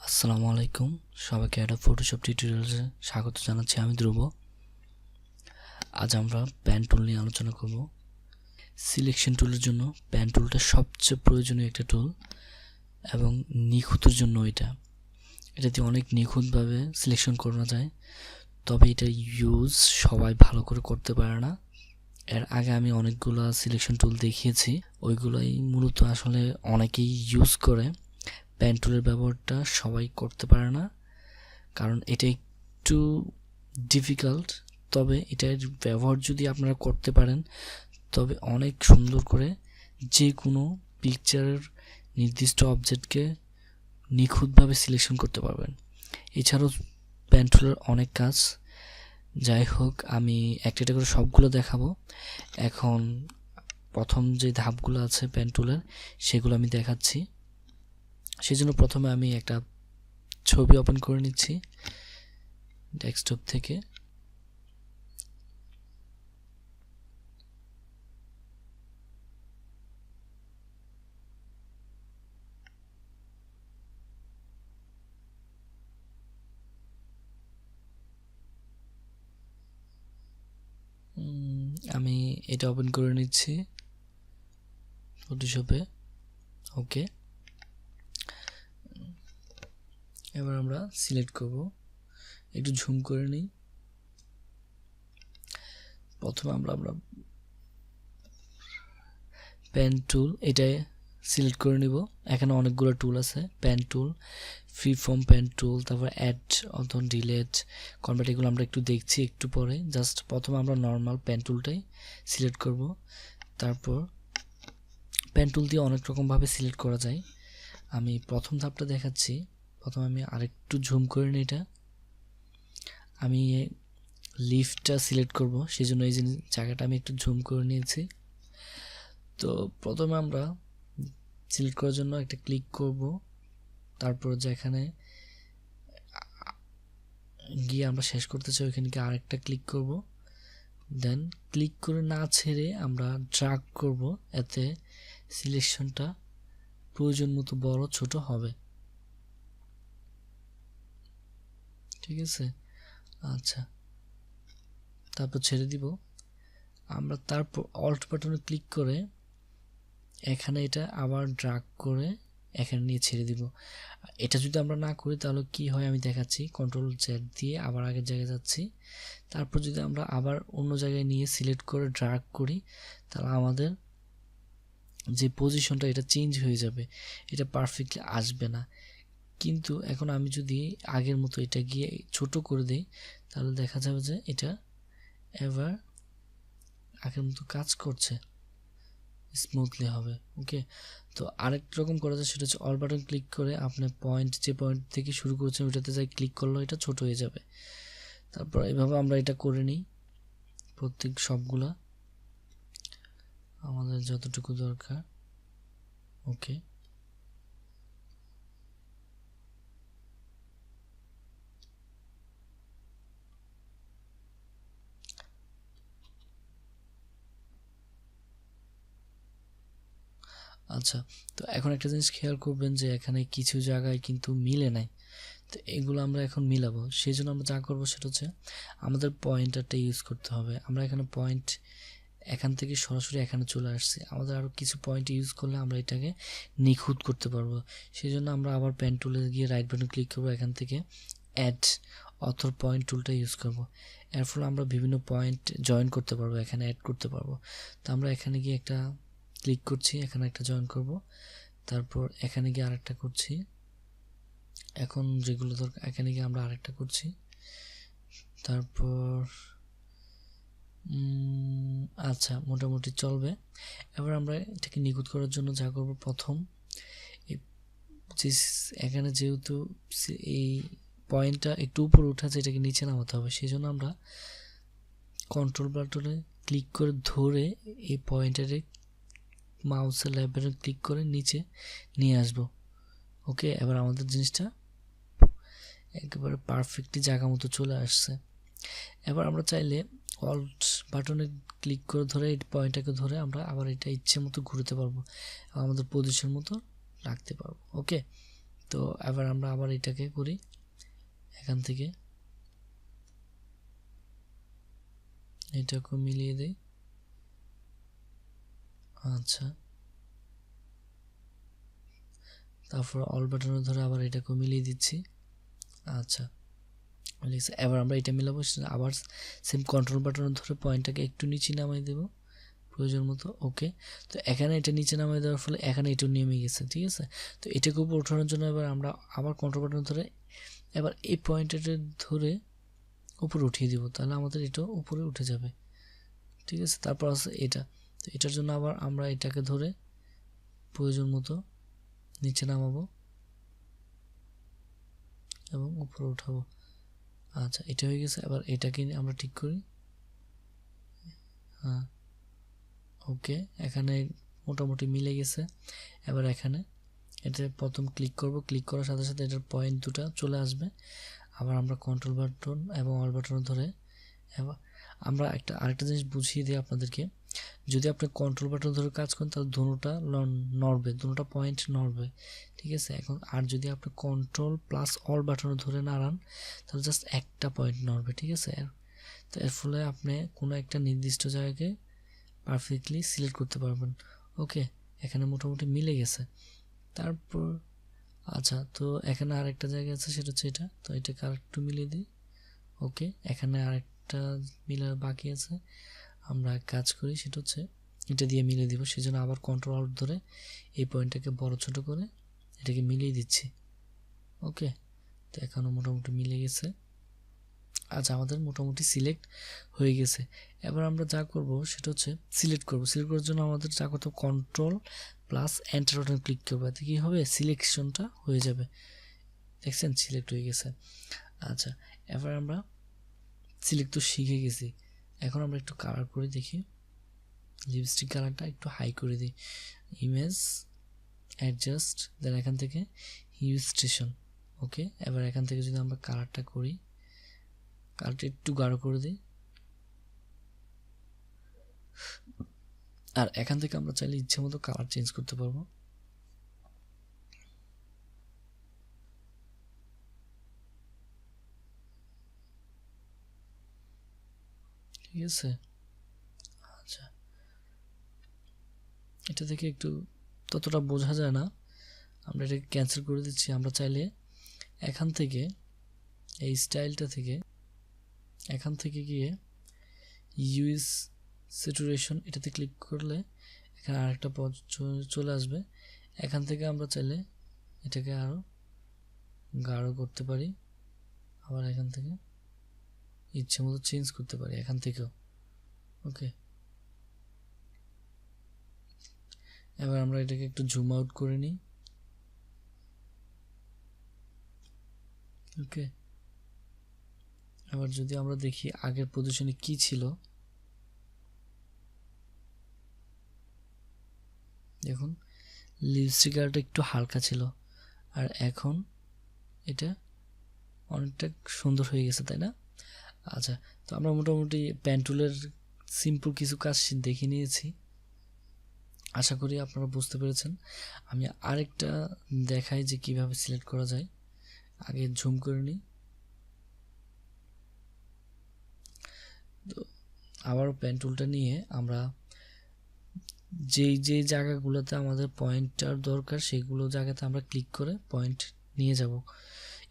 আসসালামু আলাইকুম, সবাইকে অ্যাডোব ফটোশপ টিউটোরিয়ালসে স্বাগত জানাচ্ছি। আমি ধ্রুব। আজ আমরা প্যান টুল নিয়ে আলোচনা করব। সিলেকশন টুলের জন্য প্যান টুলটা সবচেয়ে প্রয়োজনীয় একটা টুল এবং নিখুঁতের জন্য এটাতে অনেক নিখুঁতভাবে সিলেকশন করা যায়। তবে এটা ইউজ সবাই ভালো করে করতে পারে না। এর আগে আমি অনেকগুলো সিলেকশন টুল দেখিয়েছি, ওইগুলোই মূলত আসলে অনেকেই ইউজ করে। প্যান টুলের ব্যবহারটা সবাই করতে পারে না, কারণ এটা একটু ডিফিকাল্ট। তবে এটার ব্যবহার যদি আপনারা করতে পারেন তবে অনেক সুন্দর করে যে কোনো পিকচারের নির্দিষ্ট অবজেক্টকে নিখুঁতভাবে সিলেকশন করতে পারবেন। এছাড়াও প্যান টুলের অনেক কাজ। যাই হোক, আমি একটা একটা করে সবগুলো দেখাবো। এখন প্রথম যে ধাপগুলো আছে প্যান টুলের সেগুলো আমি দেখাচ্ছি। সেজন্য প্রথমে আমি একটা ছবি ওপেন করে নিচ্ছি ডেস্কটপ থেকে। আমি এটা ওপেন করে নিচ্ছি ফটোশপে। ওকে, এবার আমরা সিলেক্ট করব। একটু ঝুম করে নিই। প্রথমে আমরা পেন টুল এটা সিলেক্ট করে নিব। এখানে অনেকগুলো টুল আছে, pen tool, free form pen tool, তারপর অ্যাড অথবা ডিলেট, কনভার্ট, এগুলো আমরা একটু দেখছি একটু পরে। জাস্ট প্রথমে আমরা নর্মাল পেন টুলটাই সিলেক্ট করব। তারপর পেন টুল দিয়ে অনেক রকমভাবে সিলেক্ট করা যায়। আমি প্রথম ধাপটা দেখাচ্ছি। প্রথমে আমি আরেকটু ঝুম করে নিই। এটা আমি লিফটটা সিলেক্ট করব, সেই জন্য এই জায়গাটা আমি একটু ঝুম করে নিয়েছি। তো প্রথমে আমরা সিলেক্ট করার জন্য একটা ক্লিক করব, তারপর যেখানে গিয়ে আমরা শেষ করতে চাই ওইখানে গিয়ে আরেকটা ক্লিক করব। দেন ক্লিক করে না ছেড়ে আমরা ড্র্যাগ করব, এতে সিলেকশনটা প্রয়োজন মতো বড় ছোট হবে। ঠিক আছে, আচ্ছা, তারপর ছেড়ে দিব আমরা। তারপর অল্ট বাটনে ক্লিক করে এখানে এটা আবার ড্র্যাগ করে এখানে নিয়ে ছেড়ে দিব। এটা যদি আমরা না করি তাহলে কি হয় আমি দেখাচ্ছি। কন্ট্রোল জেড দিয়ে আবার আগের জায়গায় যাচ্ছি। তারপর যদি আমরা আবার অন্য জায়গায় নিয়ে সিলেক্ট করে ড্র্যাগ করি তাহলে আমাদের যে পজিশনটা এটা চেঞ্জ হয়ে যাবে, এটা পারফেক্টলি আসবে না। কিন্তু এখন আমি যদি আগের মতো এটা গিয়ে ছোট করে দিই তাহলে দেখা যাবে যে এটা এবার আগের মতো কাজ করছে, স্মুথলি হবে। ওকে, তো আরেক রকম করা যায়, সেটা হচ্ছে অল বাটন ক্লিক করে আপনি যে পয়েন্ট থেকে শুরু করেছেন ওইটাতে যাই ক্লিক করলে এটা ছোট হয়ে যাবে। তারপর এভাবে আমরা এটা করে নিই প্রত্যেক সবগুলা আমাদের যতটুকু দরকার। ওকে, আচ্ছা, তো এখন একটা জিনিস খেয়াল করবেন যে এখানে কিছু জায়গায় কিন্তু মিলে নাই। তো এগুলো আমরা এখন মিলাবো। সেই জন্য আমরা যা করবো সেটা হচ্ছে আমাদের পয়েন্টারটা ইউজ করতে হবে। আমরা এখানে পয়েন্ট এখান থেকে সরাসরি এখানে চলে আসছে। আমাদের আরও কিছু পয়েন্ট ইউজ করলে আমরা এটাকে নিখুঁত করতে পারবো। সেই জন্য আমরা আবার পেন টুলে গিয়ে রাইট বাটন ক্লিক করবো, এখান থেকে অ্যাড অথর পয়েন্ট টুলটা ইউজ করব। এর ফলে আমরা বিভিন্ন পয়েন্ট জয়েন করতে পারবো, এখানে অ্যাড করতে পারবো। তো আমরা এখানে গিয়ে একটা ক্লিক করছি, এখানে একটা জয়েন করব, তারপর এখানে গিয়ে আরেকটা করছি। এখন যেগুলো দরকার এখানে গিয়ে আমরা আরেকটা করছি। তারপর আচ্ছা, মোটামুটি চলবে। এবার আমরা এটাকে নিখুঁত করার জন্য যা করব, প্রথম এখানে যেহেতু এই পয়েন্টটা একটু উপরে উঠেছে এটাকে নিচে নামাতে হবে, সেই জন্য আমরা কন্ট্রোল বাটনে ক্লিক করে ধরে এই পয়েন্টারে মাউসের লেফট বাটন ক্লিক করে নিচে নিয়ে আসব। ওকে, এবার আমাদের জিনিসটা একেবারে পারফেক্টলি জায়গা মতো চলে আসছে। এবার আমরা চাইলে অল্ট বাটনে ক্লিক করে ধরে এই পয়েন্টটাকে ধরে আমরা আবার এটা ইচ্ছে মতো ঘুরতে পারবো, আমাদের পজিশন মতো রাখতে পারবো। ওকে, তো এবার আমরা আবার এটাকে করি, এখান থেকে এটাকে মিলিয়ে দেই। আচ্ছা, তারপর অল বাটনে ধরে আবার এটাকে মিলিয়ে দিচ্ছি। আচ্ছা, এবার আমরা এটা মিলাবো, আবার সেম কন্ট্রোল বাটনে ধরে পয়েন্টটাকে একটু নিচে নামাই দেব প্রয়োজন মতো। ওকে, তো এখানে এটা নিচে নামাই দেওয়ার ফলে এখানে এটা নেমে গেছে, ঠিক আছে। তো এটাকে উপর ওঠানোর জন্য এবার আমরা আবার কন্ট্রোল বাটন ধরে এবার এই পয়েন্টটা ধরে উপরে উঠিয়ে দিব, তাহলে আমাদের এটা উপরে উঠে যাবে, ঠিক আছে। তারপর আছে এটা, তো এটার জন্য আবার আমরা এটাকে ধরে প্রয়োজন মতো নিচে নামাবো এবং উপরে উঠাবো। আচ্ছা, এটা হয়ে গেছে। এবার এটাকে আমরা ঠিক করি। হ্যাঁ, ওকে, এখানে মোটামুটি মিলে গেছে। এবার এখানে এটা প্রথম ক্লিক করব, ক্লিক করার সাথে সাথে এটার পয়েন্ট দুটো চলে আসবে। আবার আমরা কন্ট্রোল বাটন এবং অল বাটন ধরে এবার আমরা আরেকটা জিনিস বুঝিয়ে দিই আপনাদেরকে। যদি আপনি কন্ট্রোল বাটন ধরে কাজ করেন তাহলে দুটোটা নড়বে, দুটোটা পয়েন্ট নড়বে, ঠিক আছে। এখন আর যদি আপনি কন্ট্রোল প্লাস অল বাটন ধরে নাড়ান তাহলে জাস্ট একটা পয়েন্ট নড়বে, ঠিক আছে। তো এর ফলে আপনি কোনো একটা নির্দিষ্ট জায়গাকে পারফেক্টলি সিলেক্ট করতে পারবেন। ওকে, এখানে মোটামুটি মিলে গেছে। তারপর আচ্ছা, তো এখানে আরেকটা জায়গা আছে, সেটা হচ্ছে এটা, তো এটাকে আরেকটু মিলিয়ে দিই। ওকে, এখানে আরেকটা মিলার বাকি আছে, আমরা কাজ করি, সেটা হচ্ছে এটা দিয়ে মিলিয়ে দিব। সেজন্য আবার কন্ট্রোল আউট ধরে এই পয়েন্টটাকে বড় ছোট করে এটাকে মিলিয়ে দিচ্ছি। ওকে, তো এখনও মোটামুটি মিলে গেছে। আচ্ছা, আমাদের মোটামুটি সিলেক্ট হয়ে গেছে। এবার আমরা যা করব সেটা হচ্ছে সিলেক্ট করব। সিলেক্ট করার জন্য আমাদের যা করতে control plus enter button click করবো, এতে কী হবে, সিলেকশনটা হয়ে যাবে। দেখছেন, সিলেক্ট হয়ে গেছে। আচ্ছা, এবার আমরা সিলেক্ট তো শিখে গেছি, এখন আমরা একটু কালার করে দেখি। লিপস্টিক কালারটা একটু হাই করে দিই, ইমেজ অ্যাডজাস্ট, দেন এখান থেকে ইলাস্ট্রেশন। ওকে, এবার এখান থেকে যদি আমরা কালারটা করি, কালারটা একটু গাঢ় করে দিই। আর এখান থেকে আমরা চাইলে ইচ্ছে মতো কালার চেঞ্জ করতে পারবো। ঠিক আছে, আচ্ছা, এটা থেকে একটু ততটা বোঝা যায় না, আমরা এটাকে ক্যান্সেল করে দিচ্ছি। আমরা চাইলে এখান থেকে এই স্টাইলটা থেকে এখান থেকে গিয়ে ইউজ স্যাচুরেশন এটাতে ক্লিক করলে এখানে আরেকটা পদ চলে আসবে। এখান থেকে আমরা চাইলে এটাকে আরও গাঢ় করতে পারি, আবার এখান থেকে ইচ্ছে মতো চেঞ্জ করতে পারি এখান থেকেও। ওকে, এবার আমরা এটাকে একটু জুম আউট করে নিই। ওকে, এবার যদি আমরা দেখি আগের পজিশনে কি ছিল, দেখুন লিপস্টিক কালারটা একটু হালকা ছিল, আর এখন এটা অনেকটা সুন্দর হয়ে গেছে, তাই না? আচ্ছা, তো আমরা মোটামুটি পেন টুলের সিম্পল কিছু কাজ দেখে নিয়েছি, আশা করি আপনারা বুঝতে পেরেছেন। আমি আরেকটা দেখাই যে কিভাবে সিলেক্ট করা যায়। আগে জুম করে নিই, তো আবারও পেন টুলটা নিয়ে আমরা যেই জায়গাগুলোতে আমাদের পয়েন্টার দরকার সেগুলো জায়গাতে আমরা ক্লিক করে পয়েন্ট নিয়ে যাব,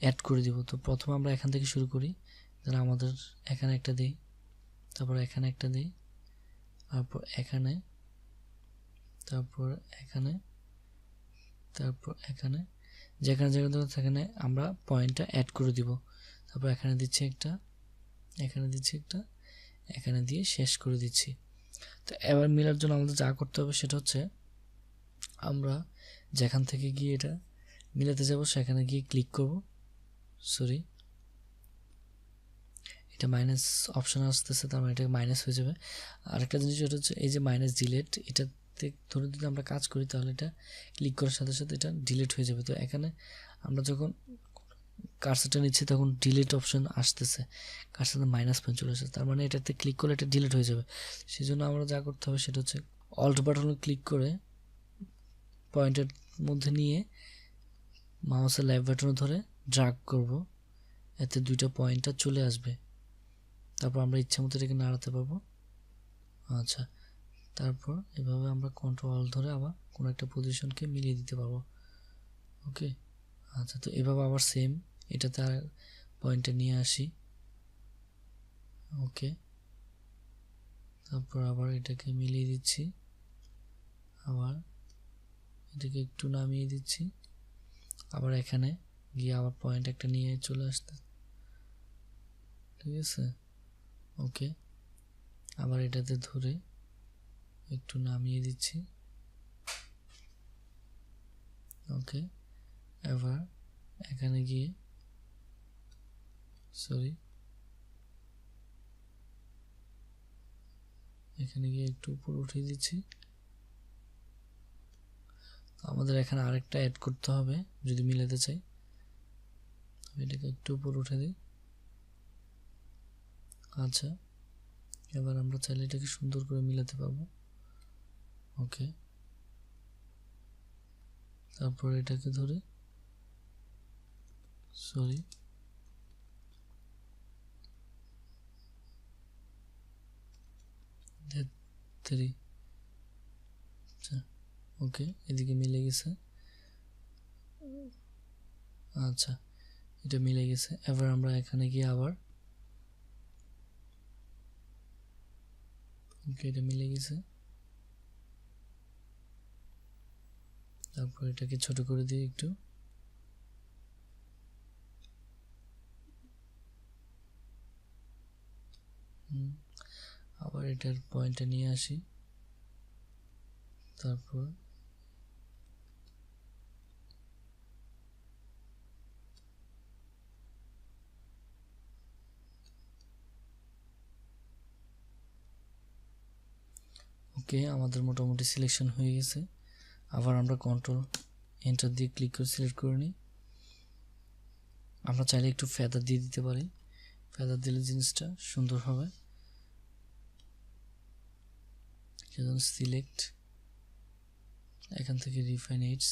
অ্যাড করে দিব। তো প্রথমে আমরা এখান থেকে শুরু করি, তাহলে আমাদের এখানে একটা দিই, তারপর এখানে একটা দিই, তারপর এখানে, তারপর এখানে, তারপর এখানে, যেখানে যেখানে সেখানে আমরা পয়েন্টটা অ্যাড করে দিব। তারপর এখানে দিচ্ছি একটা, এখানে দিচ্ছি একটা, এখানে দিয়ে শেষ করে দিচ্ছি। তো এবার মিলার জন্য আমাদের যা করতে হবে সেটা হচ্ছে আমরা যেখান থেকে গিয়ে এটা মিলাতে যাব সেখানে গিয়ে ক্লিক করব। সরি, এটা মাইনাস অপশন আসতেছে, তার মানে এটা মাইনাস হয়ে যাবে। আরেকটা জিনিস এটা হচ্ছে এই যে মাইনাস ডিলেট, এটাতে ধরে যদি আমরা কাজ করি তাহলে এটা ক্লিক করার সাথে সাথে এটা ডিলিট হয়ে যাবে। তো এখানে আমরা যখন কার্সারটা নিচ্ছি তখন ডিলিট অপশন আসতেছে, কার্সারটা মাইনাস পয়েন্ট চলে আসছে, তার মানে এটাতে ক্লিক করলে এটা ডিলিট হয়ে যাবে। সেই জন্য আমরা যা করতে হবে সেটা হচ্ছে অল্ট বাটনে ক্লিক করে পয়েন্টের মধ্যে নিয়ে মাউসের লেফট বাটনে ধরে ড্র্যাগ করব, এতে দুইটা পয়েন্টটা চলে আসবে। তারপর আমরা ইচ্ছা মতো এটাকে নাড়াতে পারবো। আচ্ছা, তারপর এভাবে আমরা কন্ট্রোল ধরে আবার কোনো একটা পজিশনকে মিলিয়ে দিতে পারবো। ওকে, আচ্ছা, তো এভাবে আবার সেম এটাতে আর পয়েন্টে নিয়ে আসি। ওকে, তারপর আবার এটাকে মিলিয়ে দিচ্ছি, আবার এটাকে একটু নামিয়ে দিচ্ছি, আবার এখানে গিয়ে আবার পয়েন্ট একটা নিয়ে চলে আসতে, ঠিক আছে। ওকে, আবার এটাতে ধরে একটু নামিয়ে দিচ্ছি। ওকে, এবার এখানে গিয়ে এখানে গিয়ে একটু উপর উঠিয়ে দিচ্ছি। আমাদের এখানে আরেকটা অ্যাড করতে হবে যদি মিলাতে চাই, এটাকে একটু উপর উঠে দিই। আচ্ছা, এবার আমরা চাইলে এটাকে সুন্দর করে মিলাতে পারবো। ওকে, তারপর এটাকে ধরে ওকে, এদিকে মিলে গেছে। আচ্ছা, এটা মিলে গেছে। এবার আমরা এখানে গিয়ে আবার ওকে, এটা মিলে গেছে। তারপর এটাকে ছোট করে দিই একটু। আবার এটার পয়েন্টে নিয়ে আসি, তারপর ওকে, আমাদের মোটামুটি সিলেকশন হয়ে গেছে। আবার আমরা কন্ট্রোল এন্টার দিয়ে ক্লিক করে সিলেক্ট করে নিই। আমরা চাইলে একটু ফেদার দিয়ে দিতে পারি, ফেদার দিলে জিনিসটা সুন্দর হবে। সেজন্য সিলেক্ট, এখান থেকে রিফাইন এডস,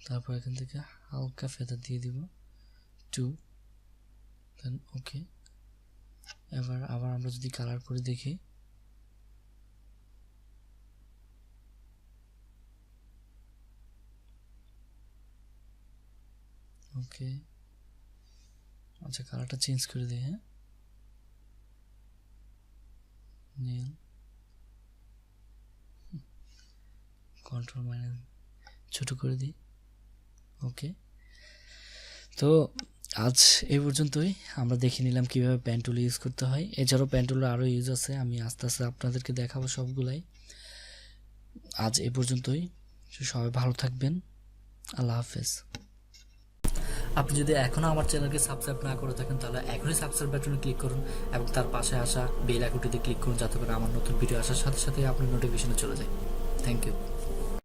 তারপর এখান থেকে হালকা ফেদার দিয়ে দিব 2, দেন ওকে। এবার আবার আমরা যদি কালার করে দেখি, ওকে, আচ্ছা, কালারটা চেঞ্জ করে দিই। হ্যাঁ, নীল, কন্ট্রোল মাইনাস ছোট করে দিই। ওকে, তো আজ এই পর্যন্তই। আমরা দেখে নিলাম কিভাবে পেন টুল ইউজ করতে হয়। এছাড়াও পেন টুলের আরও ইউজ আছে, আমি আস্তে আস্তে আপনাদেরকে দেখাবো সবগুলাই। আজ এই পর্যন্তই, সবাই ভালো থাকবেন, আল্লাহ হাফেজ। আপনি যদি এখনও আমার চ্যানেলকে সাবস্ক্রাইব না করে থাকেন তাহলে এখনই সাবস্ক্রাইব বাটনে ক্লিক করুন এবং তার পাশে আসা বেল আইকনটিতে ক্লিক করুন, যাতে করে আমার নতুন ভিডিও আসার সাথে সাথে আপনার নোটিফিকেশনে চলে যায়। Thank you.